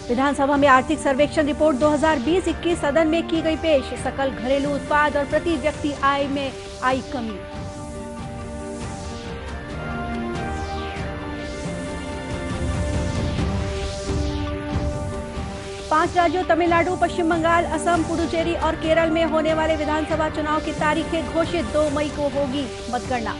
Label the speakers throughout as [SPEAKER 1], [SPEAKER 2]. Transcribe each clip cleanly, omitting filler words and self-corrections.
[SPEAKER 1] विधानसभा में आर्थिक सर्वेक्षण रिपोर्ट 2020-21 सदन में की गई पेश। सकल घरेलू उत्पाद और प्रति व्यक्ति आय में आई कमी। पांच राज्यों तमिलनाडु, पश्चिम बंगाल, असम, पुडुचेरी और केरल में होने वाले विधानसभा चुनाव की तारीखें घोषित। 2 मई को होगी मतगणना।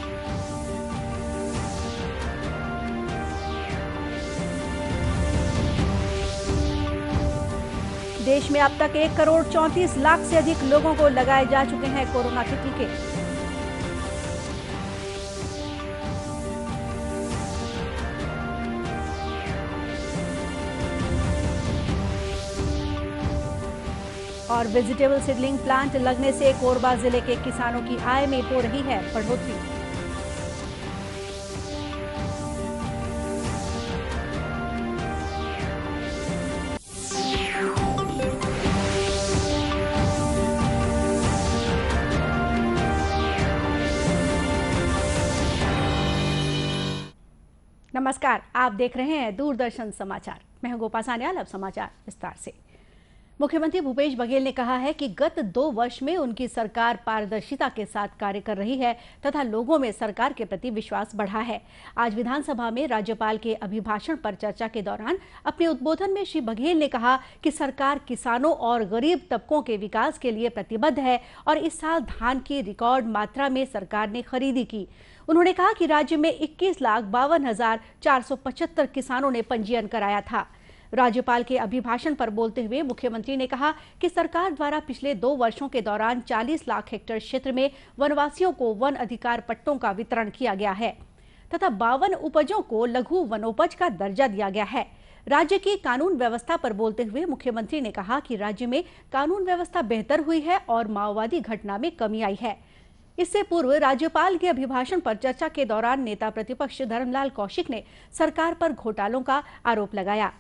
[SPEAKER 1] देश में अब तक 1,34,00,000 से अधिक लोगों को लगाए जा चुके हैं कोरोना के टीके। और वेजिटेबल सीडलिंग प्लांट लगने से कोरबा जिले के किसानों की आय में हो रही है बढ़ोतरी। नमस्कार, आप देख रहे हैं दूरदर्शन समाचार। मैं हूं गोपा सान्याल। अब समाचार विस्तार से। मुख्यमंत्री भूपेश बघेल ने कहा है कि गत 2 वर्ष में उनकी सरकार पारदर्शिता के साथ कार्य कर रही है तथा लोगों में सरकार के प्रति विश्वास बढ़ा है। आज विधानसभा में राज्यपाल के अभिभाषण पर चर्चा के दौरान अपने उद्बोधन में श्री बघेल ने कहा कि सरकार किसानों और गरीब तबकों के विकास के लिए प्रतिबद्ध है और इस साल धान की रिकॉर्ड मात्रा में सरकार ने खरीदी की। उन्होंने कहा कि राज्य में 21,52,475 किसानों ने पंजीयन कराया था। राज्यपाल के अभिभाषण पर बोलते हुए मुख्यमंत्री ने कहा कि सरकार द्वारा पिछले 2 वर्षों के दौरान 40 लाख हेक्टेयर क्षेत्र में वनवासियों को वन अधिकार पट्टों का वितरण किया गया है तथा 52 उपजों को लघु वनोपज का दर्जा दिया गया है। राज्य की कानून व्यवस्था पर बोलते हुए मुख्यमंत्री ने कहा कि राज्य में कानून व्यवस्था बेहतर हुई है और माओवादी घटना में कमी आई है। इससे पूर्व राज्यपाल के अभिभाषण पर चर्चा के दौरान नेता प्रतिपक्ष धर्मलाल कौशिक ने सरकार पर घोटालों का आरोप लगाया।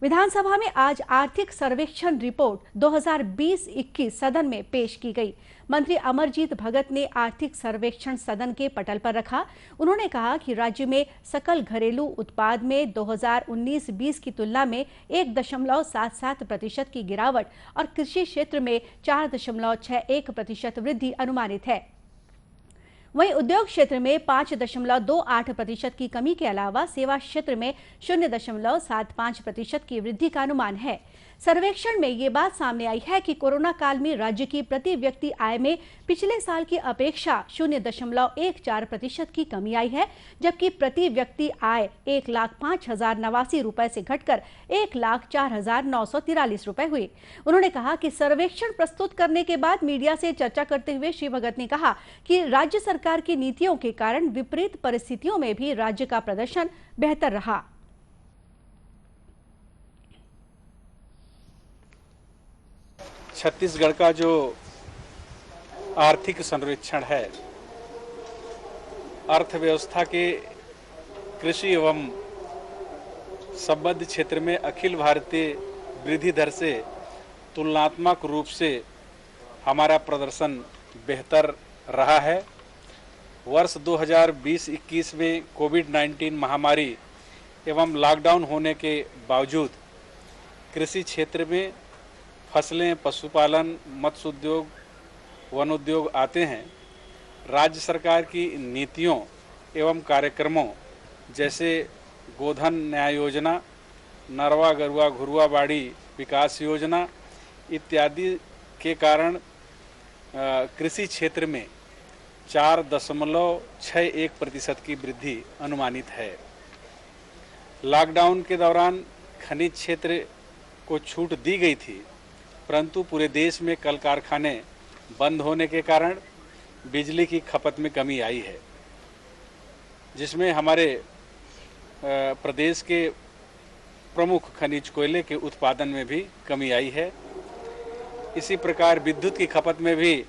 [SPEAKER 1] विधानसभा में आज आर्थिक सर्वेक्षण रिपोर्ट 2020-21 सदन में पेश की गई। मंत्री अमरजीत भगत ने आर्थिक सर्वेक्षण सदन के पटल पर रखा। उन्होंने कहा कि राज्य में सकल घरेलू उत्पाद में 2019-20 की तुलना में 1.77% की गिरावट और कृषि क्षेत्र में 4.61% वृद्धि अनुमानित है। वहीं उद्योग क्षेत्र में 5.28% की कमी के अलावा सेवा क्षेत्र में 0.75% की वृद्धि का अनुमान है। सर्वेक्षण में ये बात सामने आई है कि कोरोना काल में राज्य की प्रति व्यक्ति आय में पिछले साल की अपेक्षा 0.14% की कमी आई है, जबकि प्रति व्यक्ति आय 1,05,089 रुपए से घटकर 1,04,943 रुपए हुई। उन्होंने कहा कि सर्वेक्षण प्रस्तुत करने के बाद मीडिया से चर्चा करते हुए श्री भगत ने कहा कि राज्य सरकार की नीतियों के कारण विपरीत परिस्थितियों में भी राज्य का प्रदर्शन बेहतर रहा।
[SPEAKER 2] छत्तीसगढ़ का जो आर्थिक सर्वेक्षण है, अर्थव्यवस्था के कृषि एवं संबद्ध क्षेत्र में अखिल भारतीय वृद्धि दर से तुलनात्मक रूप से हमारा प्रदर्शन बेहतर रहा है। वर्ष 2020-21 में कोविड-19 महामारी एवं लॉकडाउन होने के बावजूद कृषि क्षेत्र में फसलें, पशुपालन, मत्स्य उद्योग, वन उद्योग आते हैं। राज्य सरकार की नीतियों एवं कार्यक्रमों जैसे गोधन न्याय योजना, नरवा गरुआ घुरुआ बाड़ी विकास योजना इत्यादि के कारण कृषि क्षेत्र में 4.61% की वृद्धि अनुमानित है। लॉकडाउन के दौरान खनिज क्षेत्र को छूट दी गई थी, परंतु पूरे देश में कल कारखाने बंद होने के कारण बिजली की खपत में कमी आई है, जिसमें हमारे प्रदेश के प्रमुख खनिज कोयले के उत्पादन में भी कमी आई है। इसी प्रकार विद्युत की खपत में भी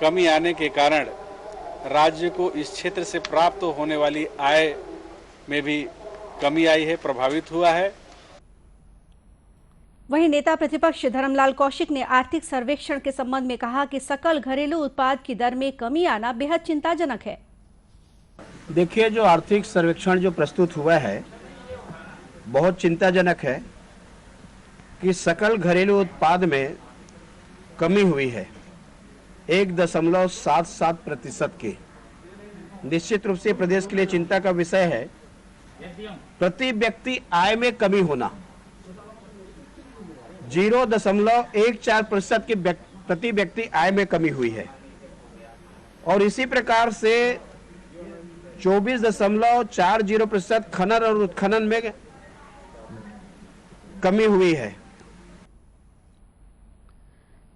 [SPEAKER 2] कमी आने के कारण राज्य को इस क्षेत्र से प्राप्त होने वाली आय में भी कमी आई है, प्रभावित हुआ है।
[SPEAKER 1] वहीं नेता प्रतिपक्ष धर्मलाल कौशिक ने आर्थिक सर्वेक्षण के संबंध में कहा कि सकल घरेलू उत्पाद की दर में कमी आना बेहद चिंताजनक है।
[SPEAKER 3] देखिए, जो आर्थिक सर्वेक्षण जो प्रस्तुत हुआ है बहुत चिंताजनक है कि सकल घरेलू उत्पाद में कमी हुई है 1.77% की। निश्चित रूप से प्रदेश के लिए चिंता का विषय है प्रति व्यक्ति आय में कमी होना। 0.14% की प्रति व्यक्ति आय में कमी हुई है और इसी प्रकार से 24.40% खनन और उत्खनन में कमी हुई है।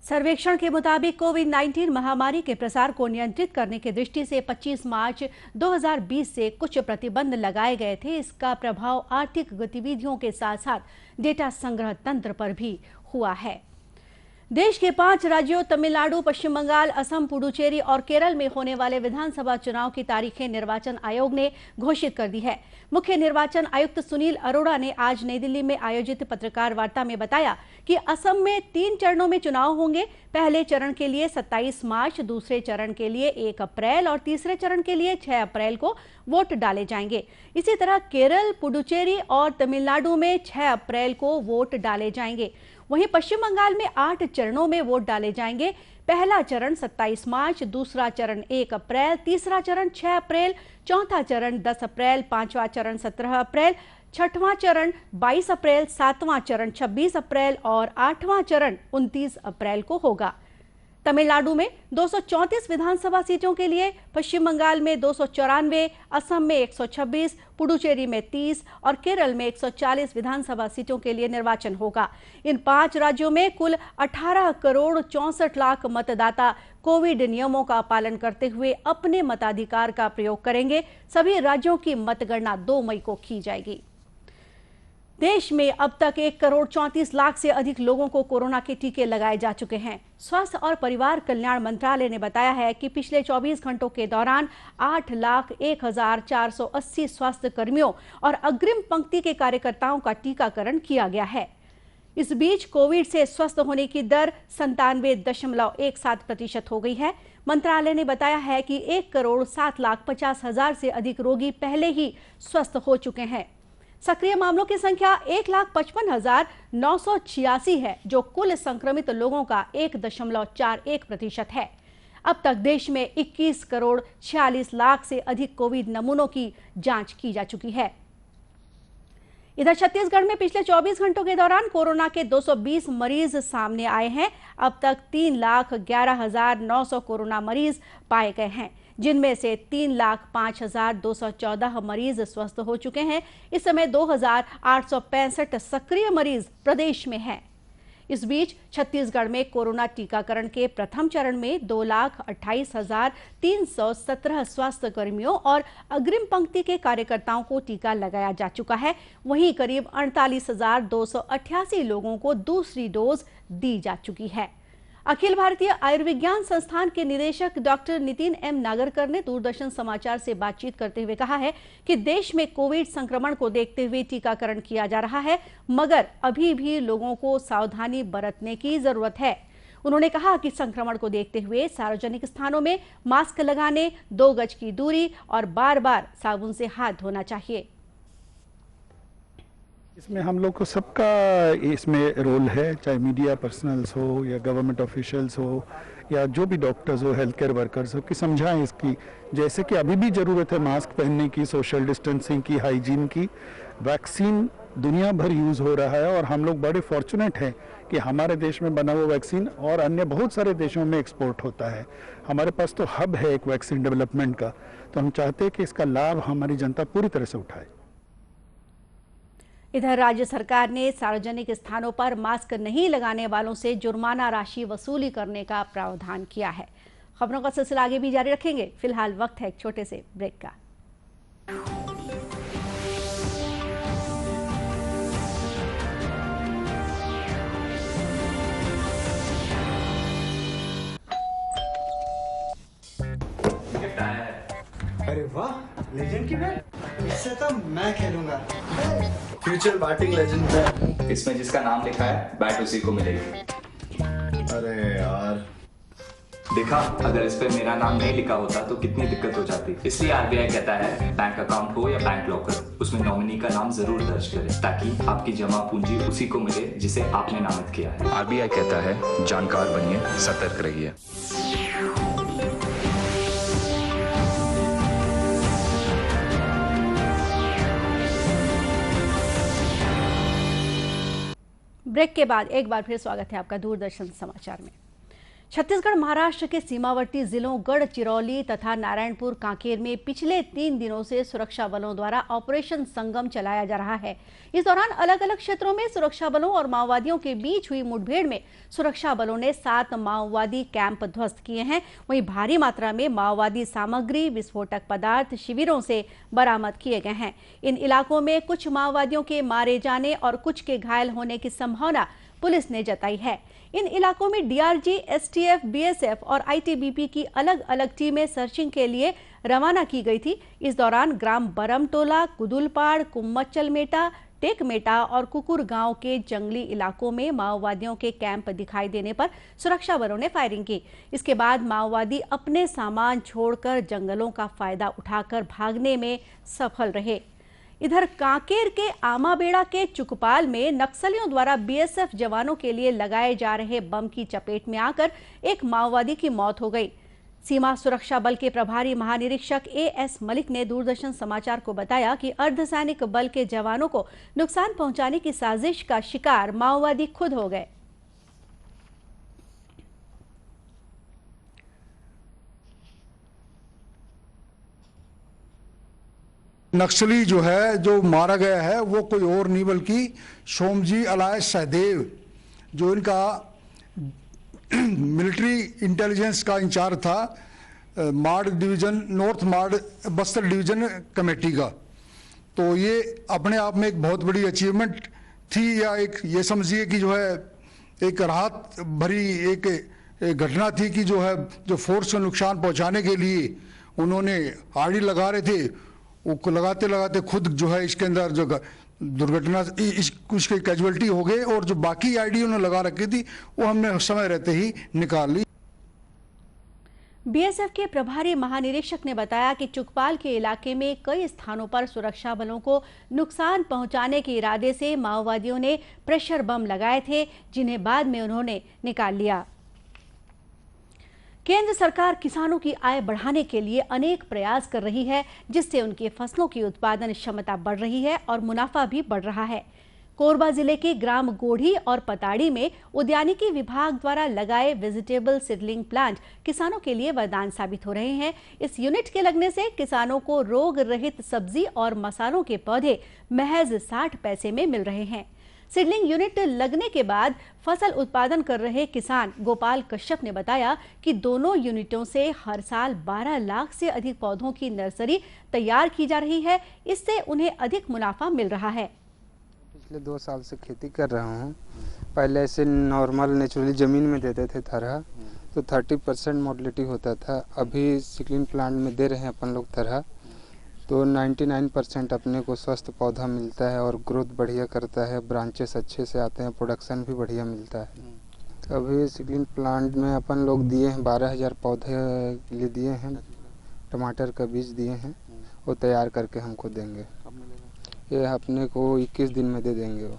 [SPEAKER 1] सर्वेक्षण के मुताबिक कोविड-19 महामारी के प्रसार को नियंत्रित करने की दृष्टि से 25 मार्च 2020 से कुछ प्रतिबंध लगाए गए थे। इसका प्रभाव आर्थिक गतिविधियों के साथ साथ डेटा संग्रह तंत्र पर भी हुआ है। देश के 5 राज्यों तमिलनाडु, पश्चिम बंगाल, असम, पुडुचेरी और केरल में होने वाले विधानसभा चुनाव की तारीखें निर्वाचन आयोग ने घोषित कर दी है। मुख्य निर्वाचन आयुक्त सुनील अरोड़ा ने आज नई दिल्ली में आयोजित पत्रकार वार्ता में बताया कि असम में 3 चरणों में चुनाव होंगे। पहले चरण के लिए 27 मार्च, दूसरे चरण के लिए 1 अप्रैल और तीसरे चरण के लिए 6 अप्रैल को वोट डाले जाएंगे। इसी तरह केरल, पुडुचेरी और तमिलनाडु में 6 अप्रैल को वोट डाले जाएंगे। वहीं पश्चिम बंगाल में 8 चरणों में वोट डाले जाएंगे। पहला चरण 27 मार्च, दूसरा चरण 1 अप्रैल, तीसरा चरण 6 अप्रैल, चौथा चरण 10 अप्रैल, पांचवा चरण 17 अप्रैल, छठवां चरण 22 अप्रैल, सातवां चरण 26 अप्रैल और 8वां चरण 29 अप्रैल को होगा। तमिलनाडु में 234 विधानसभा सीटों के लिए, पश्चिम बंगाल में 294, असम में 126, पुडुचेरी में 30 और केरल में 140 विधानसभा सीटों के लिए निर्वाचन होगा। इन 5 राज्यों में कुल 18 करोड़ 64 लाख मतदाता कोविड नियमों का पालन करते हुए अपने मताधिकार का प्रयोग करेंगे। सभी राज्यों की मतगणना 2 मई को की जाएगी। देश में अब तक 1 करोड़ 34 लाख से अधिक लोगों को कोरोना के टीके लगाए जा चुके हैं। स्वास्थ्य और परिवार कल्याण मंत्रालय ने बताया है कि पिछले 24 घंटों के दौरान 8,01,480 स्वास्थ्य कर्मियों और अग्रिम पंक्ति के कार्यकर्ताओं का टीकाकरण किया गया है। इस बीच कोविड से स्वस्थ होने की दर 97.17% हो गई है। मंत्रालय ने बताया है कि 1 करोड़ 7,50,000 से अधिक रोगी पहले ही स्वस्थ हो चुके हैं। सक्रिय मामलों की संख्या 1,55,986 है, जो कुल संक्रमित लोगों का 1.41% है। अब तक देश में 21 करोड़ 46 लाख से अधिक कोविड नमूनों की जांच की जा चुकी है। इधर छत्तीसगढ़ में पिछले 24 घंटों के दौरान कोरोना के 220 मरीज सामने आए हैं। अब तक 3,11,900 कोरोना मरीज पाए गए हैं, जिनमें से 3,05,214 मरीज स्वस्थ हो चुके हैं। इस समय 2,865 सक्रिय मरीज प्रदेश में हैं। इस बीच छत्तीसगढ़ में कोरोना टीकाकरण के प्रथम चरण में 2,28,317 स्वास्थ्य कर्मियों और अग्रिम पंक्ति के कार्यकर्ताओं को टीका लगाया जा चुका है। वहीं करीब 48,288 लोगों को दूसरी डोज दी जा चुकी है। अखिल भारतीय आयुर्विज्ञान संस्थान के निदेशक डॉक्टर नितिन एम नागरकर ने दूरदर्शन समाचार से बातचीत करते हुए कहा है कि देश में कोविड संक्रमण को देखते हुए टीकाकरण किया जा रहा है, मगर अभी भी लोगों को सावधानी बरतने की जरूरत है। उन्होंने कहा कि संक्रमण को देखते हुए सार्वजनिक स्थानों में मास्क लगाने, 2 गज की दूरी और बार-बार साबुन से हाथ धोना चाहिए।
[SPEAKER 4] इसमें हम लोग को सबका इसमें रोल है, चाहे मीडिया पर्सनल्स हो या गवर्नमेंट ऑफिशियल्स हो या जो भी डॉक्टर्स हो, हेल्थ केयर वर्कर्स हो, कि समझाएं इसकी। जैसे कि अभी भी ज़रूरत है मास्क पहनने की, सोशल डिस्टेंसिंग की, हाइजीन की। वैक्सीन दुनिया भर यूज़ हो रहा है और हम लोग बड़े फॉर्चुनेट हैं कि हमारे देश में बना हुआ वैक्सीन और अन्य बहुत सारे देशों में एक्सपोर्ट होता है। हमारे पास तो हब है एक वैक्सीन डेवलपमेंट का, तो हम चाहते हैं कि इसका लाभ हमारी जनता पूरी तरह से उठाए।
[SPEAKER 1] इधर राज्य सरकार ने सार्वजनिक स्थानों पर मास्क नहीं लगाने वालों से जुर्माना राशि वसूली करने का प्रावधान किया है। खबरों का सिलसिला आगे भी जारी रखेंगे। फिलहाल वक्त है एक छोटे से ब्रेक का।
[SPEAKER 5] अरे वाह, लेजेंड की बैट, इससे तो मैं खेलूंगा।
[SPEAKER 6] फ्यूचर बैटिंग लेजेंड है।
[SPEAKER 7] इसमें जिसका नाम लिखा है बैट उसी को मिलेगी।
[SPEAKER 6] अरे यार,
[SPEAKER 7] देखा, अगर इस पे मेरा नाम नहीं लिखा होता तो कितनी दिक्कत हो जाती। इसलिए आरबीआई कहता है बैंक अकाउंट हो या बैंक लॉकर, उसमें नॉमिनी का नाम जरूर दर्ज करें ताकि आपकी जमा पूंजी उसी को मिले जिसे आपने नामित किया है। आरबीआई कहता है, जानकार बनिए, सतर्क रहिए।
[SPEAKER 1] ब्रेक के बाद एक बार फिर स्वागत है आपका दूरदर्शन समाचार में। छत्तीसगढ़ महाराष्ट्र के सीमावर्ती जिलों गढ़चिरौली तथा नारायणपुर कांकेर में पिछले 3 दिनों से सुरक्षा बलों द्वारा ऑपरेशन संगम चलाया जा रहा है। इस दौरान अलग अलग क्षेत्रों में सुरक्षा बलों और माओवादियों के बीच हुई मुठभेड़ में सुरक्षा बलों ने 7 माओवादी कैंप ध्वस्त किए हैं। वहीं भारी मात्रा में माओवादी सामग्री, विस्फोटक पदार्थ शिविरों से बरामद किए गए हैं। इन इलाकों में कुछ माओवादियों के मारे जाने और कुछ के घायल होने की संभावना पुलिस ने जताई है। इन इलाकों में डीआरजी, एसटीएफ, बीएसएफ और आईटीबीपी की अलग अलग टीमें सर्चिंग के लिए रवाना की गई थी। इस दौरान ग्राम बरमटोला, कुदुलपाड़, कुम्मचलमेटा, टेकमेटा और कुकुर गांव के जंगली इलाकों में माओवादियों के कैंप दिखाई देने पर सुरक्षा बलों ने फायरिंग की। इसके बाद माओवादी अपने सामान छोड़कर जंगलों का फायदा उठाकर भागने में सफल रहे। इधर कांकेर के आमाबेड़ा के चुकपाल में नक्सलियों द्वारा बीएसएफ जवानों के लिए लगाए जा रहे बम की चपेट में आकर एक माओवादी की मौत हो गई। सीमा सुरक्षा बल के प्रभारी महानिरीक्षक एएस मलिक ने दूरदर्शन समाचार को बताया कि अर्धसैनिक बल के जवानों को नुकसान पहुंचाने की साजिश का शिकार माओवादी खुद हो गए।
[SPEAKER 8] नक्सली जो है, जो मारा गया है, वो कोई और नहीं बल्कि सोमजी अलाय सहदेव, जो इनका मिलिट्री इंटेलिजेंस का इंचार्ज था, माड़ डिवीजन, नॉर्थ माड़ बस्तर डिवीजन कमेटी का। तो ये अपने आप में एक बहुत बड़ी अचीवमेंट थी, या एक ये समझिए कि जो है एक राहत भरी एक घटना थी कि जो है, जो फोर्स को नुकसान पहुंचाने के लिए उन्होंने आड़ी लगा रहे थे, वो लगाते लगाते खुद जो है इसके अंदर जो दुर्घटना उसकी कैजुअलिटी हो गई, और जो बाकी आईडी उन्होंने लगा रखी थी वो हमने समय रहते ही निकाल ली।
[SPEAKER 1] बीएसएफ के प्रभारी महानिरीक्षक ने बताया कि चुकपाल के इलाके में कई स्थानों पर सुरक्षा बलों को नुकसान पहुंचाने के इरादे से माओवादियों ने प्रेशर बम लगाए थे, जिन्हें बाद में उन्होंने निकाल लिया। केंद्र सरकार किसानों की आय बढ़ाने के लिए अनेक प्रयास कर रही है, जिससे उनकी फसलों की उत्पादन क्षमता बढ़ रही है और मुनाफा भी बढ़ रहा है। कोरबा जिले के ग्राम गोढ़ी और पताड़ी में उद्यानिकी विभाग द्वारा लगाए वेजिटेबल सीडलिंग प्लांट किसानों के लिए वरदान साबित हो रहे हैं। इस यूनिट के लगने से किसानों को रोग रहित सब्जी और मसालों के पौधे महज 60 पैसे में मिल रहे हैं। सीडलिंग यूनिट लगने के बाद फसल उत्पादन कर रहे किसान गोपाल कश्यप ने बताया कि दोनों यूनिटों से हर साल 12 लाख से अधिक पौधों की नर्सरी तैयार की जा रही है। इससे उन्हें अधिक मुनाफा मिल रहा है।
[SPEAKER 9] पिछले 2 साल से खेती कर रहा हूँ। पहले ऐसे नॉर्मल नेचुरली ज़मीन में देते थे तरह, तो 30% मोर्टेलिटी होता था। अभी सीडलिंग प्लांट में दे रहे हैं अपन लोग तरह, तो 99% अपने को स्वस्थ पौधा मिलता है और ग्रोथ बढ़िया करता है, ब्रांचेस अच्छे से आते हैं, प्रोडक्शन भी बढ़िया मिलता है। अभी सीडलिंग प्लांट में अपन लोग दिए हैं 12,000 पौधे के लिए दिए हैं, टमाटर का बीज दिए हैं, वो तैयार करके हमको देंगे। ये अपने को 21 दिन में दे देंगे वो।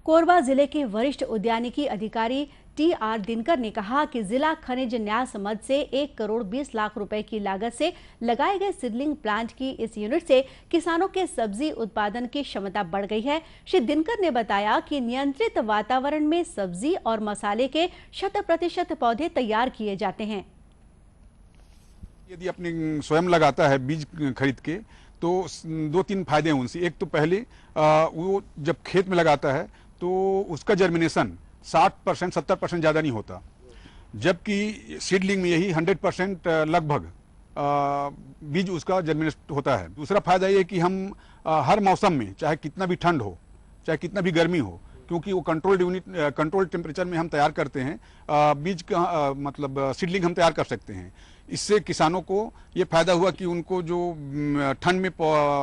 [SPEAKER 1] कोरबा जिले के वरिष्ठ उद्यानिकी अधिकारी टीआर दिनकर ने कहा कि जिला खनिज न्यास मद से 1 करोड़ 20 लाख रुपए की लागत से लगाए गए सीडलिंग प्लांट की इस यूनिट से किसानों के सब्जी उत्पादन की क्षमता बढ़ गई है। श्री दिनकर ने बताया कि नियंत्रित वातावरण में सब्जी और मसाले के 100% पौधे तैयार किए जाते हैं।
[SPEAKER 10] यदि अपने स्वयं लगाता है बीज खरीद के, तो 2-3 फायदे हैं उनसे। एक तो पहले वो जब खेत में लगाता है तो उसका जर्मिनेशन 60% 70% ज़्यादा नहीं होता, जबकि सीडलिंग में यही 100% लगभग बीज उसका जर्मिनेट होता है। दूसरा फायदा ये कि हम हर मौसम में, चाहे कितना भी ठंड हो, चाहे कितना भी गर्मी हो, क्योंकि वो कंट्रोल टेम्परेचर में हम तैयार करते हैं, बीज का मतलब सीडलिंग हम तैयार कर सकते हैं। इससे किसानों को ये फायदा हुआ कि उनको जो ठंड में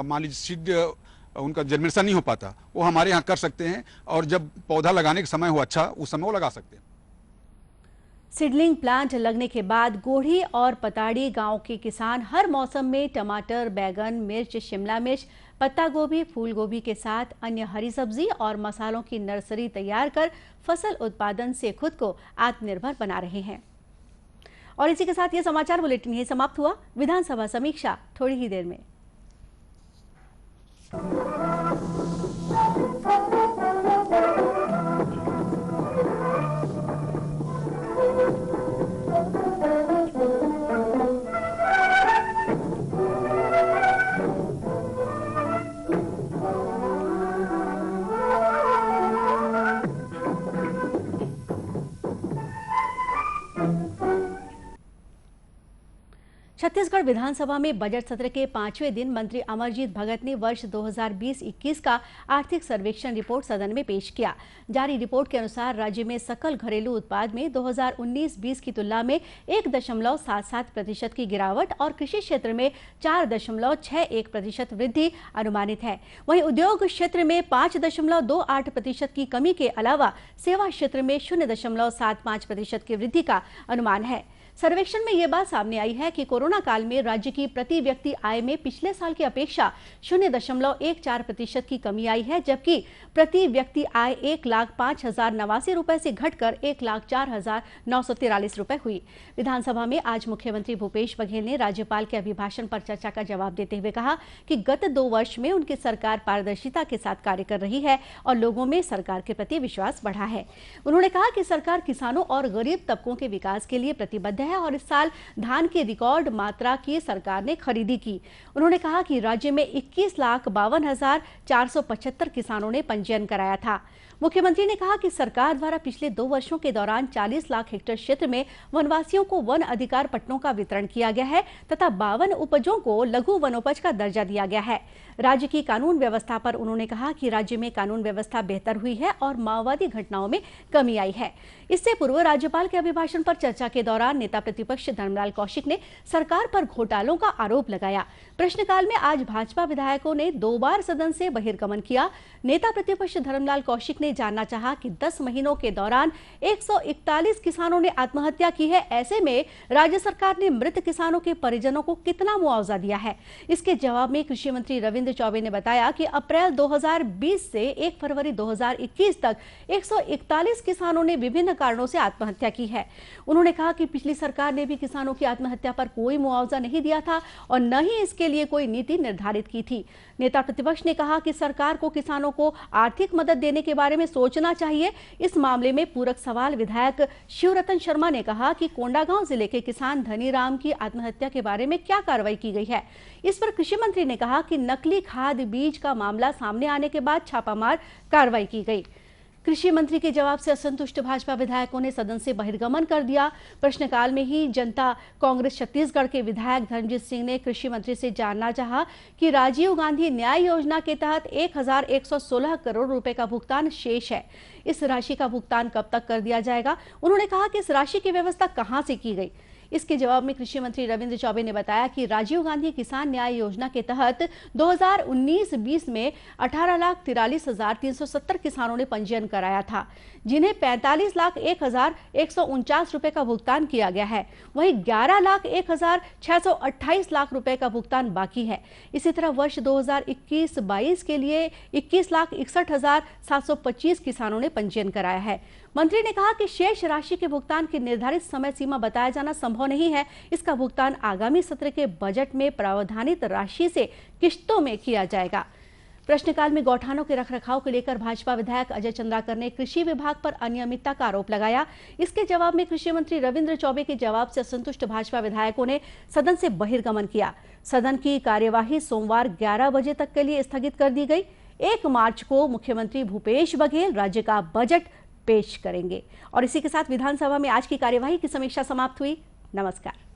[SPEAKER 10] मान लीजिए सीड उनका जर्मिनेशन नहीं हो पाता, वो हमारे यहाँ कर सकते हैं, और जब पौधा लगाने का समय हो अच्छा, उस समय वो लगा सकते हैं।
[SPEAKER 1] सीडलिंग प्लांट लगने के बाद गोढ़ी और पताड़ी गांव के किसान हर मौसम में टमाटर, बैगन, मिर्च, शिमला मिर्च, पत्ता गोभी, फूल गोभी के साथ अन्य हरी सब्जी और मसालों की नर्सरी तैयार कर फसल उत्पादन से खुद को आत्मनिर्भर बना रहे हैं। और इसी के साथ ये समाचार बुलेटिन यही समाप्त हुआ। विधानसभा समीक्षा थोड़ी ही देर में। छत्तीसगढ़ विधानसभा में बजट सत्र के 5वें दिन मंत्री अमरजीत भगत ने वर्ष 2020-21 का आर्थिक सर्वेक्षण रिपोर्ट सदन में पेश किया। जारी रिपोर्ट के अनुसार राज्य में सकल घरेलू उत्पाद में 2019-20 की तुलना में 1.77% की गिरावट और कृषि क्षेत्र में 4.61% वृद्धि अनुमानित है। वहीं उद्योग क्षेत्र में 5.28% की कमी के अलावा सेवा क्षेत्र में 0.75% की वृद्धि का अनुमान है। सर्वेक्षण में यह बात सामने आई है कि कोरोना काल में राज्य की प्रति व्यक्ति आय में पिछले साल की अपेक्षा 0.14% की कमी आई है, जबकि प्रति व्यक्ति आय 1,05,089 रुपए से घटकर 1,04,943 रुपए हुई। विधानसभा में आज मुख्यमंत्री भूपेश बघेल ने राज्यपाल के अभिभाषण पर चर्चा का जवाब देते हुए कहा कि गत 2 वर्ष में उनकी सरकार पारदर्शिता के साथ कार्य कर रही है और लोगों में सरकार के प्रति विश्वास बढ़ा है। उन्होंने कहा कि सरकार किसानों और गरीब तबकों के विकास के लिए प्रतिबद्ध है और इस साल धान की रिकॉर्ड मात्रा की सरकार ने खरीदी की। उन्होंने कहा कि राज्य में 21,52,475 किसानों ने पंजीयन कराया था। मुख्यमंत्री ने कहा कि सरकार द्वारा पिछले 2 वर्षों के दौरान 40 लाख हेक्टेयर क्षेत्र में वनवासियों को वन अधिकार पट्टों का वितरण किया गया है तथा 52 उपजों को लघु वनोपज का दर्जा दिया गया है। राज्य की कानून व्यवस्था पर उन्होंने कहा कि राज्य में कानून व्यवस्था बेहतर हुई है और माओवादी घटनाओं में कमी आई है। इससे पूर्व राज्यपाल के अभिभाषण पर चर्चा के दौरान नेता प्रतिपक्ष धर्मलाल कौशिक ने सरकार पर घोटालों का आरोप लगाया। प्रश्नकाल में आज भाजपा विधायकों ने 2 बार सदन से बहिर्गमन किया। नेता प्रतिपक्ष धर्मलाल कौशिक ने जानना चाहा कि 10 महीनों के दौरान 141 किसानों ने आत्महत्या की है। ऐसे में राज्य सरकार ने मृत किसानों के परिजनों को कितना मुआवजा दिया है। इसके जवाब में कृषि मंत्री रविंद्र चौबे ने बताया कि अप्रैल 2020 से 1 फरवरी 2021 तक 141 किसानों ने विभिन्न कारणों से आत्महत्या की है। उन्होंने कहा कि पिछली सरकार ने भी किसानों की आत्महत्या पर कोई मुआवजा नहीं दिया था और न ही इसके लिए कोई नीति निर्धारित की थी। नेता प्रतिपक्ष ने कहा कि सरकार को किसानों को आर्थिक मदद देने के बारे में सोचना चाहिए। इस मामले में पूरक सवाल विधायक शिवरतन शर्मा ने कहा कि कोंडागांव जिले के किसान धनीराम की आत्महत्या के बारे में क्या कार्रवाई की गई है। इस पर कृषि मंत्री ने कहा कि नकली खाद बीज का मामला सामने आने के बाद छापामार कार्रवाई की गई। कृषि मंत्री के जवाब से असंतुष्ट भाजपा विधायकों ने सदन से बहिर्गमन कर दिया। प्रश्नकाल में ही जनता कांग्रेस छत्तीसगढ़ के विधायक धर्मजीत सिंह ने कृषि मंत्री से जानना चाहा कि राजीव गांधी न्याय योजना के तहत 1,116 करोड़ रुपए का भुगतान शेष है। इस राशि का भुगतान कब तक कर दिया जाएगा। उन्होंने कहा कि इस राशि की व्यवस्था कहां से की गई। इसके जवाब में कृषि मंत्री रविंद्र चौबे ने बताया कि राजीव गांधी किसान न्याय योजना के तहत 2019-20 में 18,43,370 किसानों ने पंजीयन कराया था, जिन्हें 45,01,149 रुपए का भुगतान किया गया है। वहीं 11,01,628 लाख रुपए का भुगतान बाकी है। इसी तरह वर्ष 2021-22 के लिए 21,61,725 किसानों ने पंजीयन कराया है। मंत्री ने कहा कि शेष राशि के भुगतान की निर्धारित समय सीमा बताया जाना संभव नहीं है। इसका भुगतान आगामी सत्र के बजट में प्रावधानित राशि से किश्तों में किया जाएगा। प्रश्नकाल में गौठानों के रखरखाव को लेकर भाजपा विधायक अजय चंद्राकर ने कृषि विभाग पर अनियमितता का आरोप लगाया। इसके जवाब में कृषि मंत्री रविंद्र चौबे के जवाब से असंतुष्ट भाजपा विधायकों ने सदन से बहिर्गमन किया। सदन की कार्यवाही सोमवार 11 बजे तक के लिए स्थगित कर दी गई। 1 मार्च को मुख्यमंत्री भूपेश बघेल राज्य का बजट पेश करेंगे। और इसी के साथ विधानसभा में आज की कार्यवाही की समीक्षा समाप्त हुई। नमस्कार।